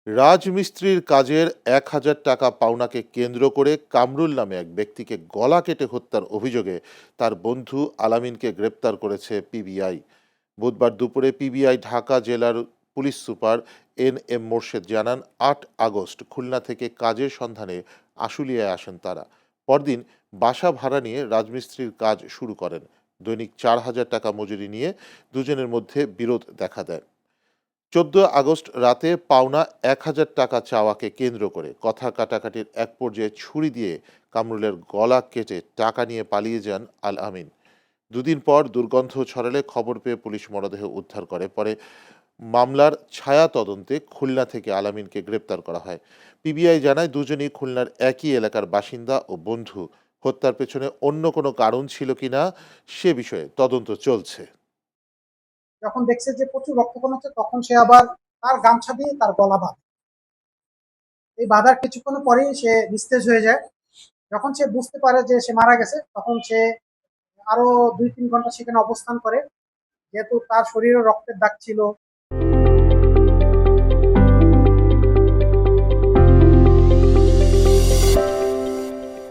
রাজমিস্ত্রির কাজের ১,০০০ টাকা পাওনাকে কেন্দ্র করে কামরুল নামে এক ব্যক্তিকে গলা কেটে হত্যার অভিযোগে তার বন্ধু আলামিনকে গ্রেপ্তার করেছে পিবিআই। বুধবার দুপুরে পিবিআই ঢাকা জেলার পুলিশ সুপার এম মোর্শেদ জানান, ৮ আগস্ট খুলনা থেকে কাজের সন্ধানে আশুলিয়ায় আসেন তারা। পরদিন বাসা ভাড়া নিয়ে রাজমিস্ত্রির কাজ শুরু করেন। দৈনিক ৪,০০০ টাকা মজুরি নিয়ে দুজনের মধ্যে বিরোধ দেখা দেয়। ১৪ আগস্ট রাতে পাওনা ১,০০০ টাকা চাওয়াকে কেন্দ্র করে কথা কাটাকাটির এক পর্যায়ে ছুরি দিয়ে কামরুলের গলা কেটে টাকা নিয়ে পালিয়ে যান আল আমিন। দুদিন পর দুর্গন্ধ ছড়ালে খবর পেয়ে পুলিশ মরদেহ উদ্ধার করে। পরে মামলার ছায়া তদন্তে খুলনা থেকে আলামিনকে গ্রেপ্তার করা হয়। পিবিআই জানায়, দুজনই খুলনার একই এলাকার বাসিন্দা ও বন্ধু। হত্যার পেছনে অন্য কোনো কারণ ছিল কিনা সে বিষয়ে তদন্ত চলছে। যখন দেখছে যে প্রচুর রক্তক্ষরণ হচ্ছে তখন সে আবার তার গামছা দিয়ে তার গলা বাঁধে। এই বাঁধার কিছুক্ষণ পরেই সে নিস্তেজ হয়ে যায়। যখন সে বুঝতে পারে যে সে মারা গেছে তখন সে আরো ২-৩ ঘন্টা সেখানে অবস্থান করে। যেহেতু তার শরীরে রক্তের দাগ ছিল,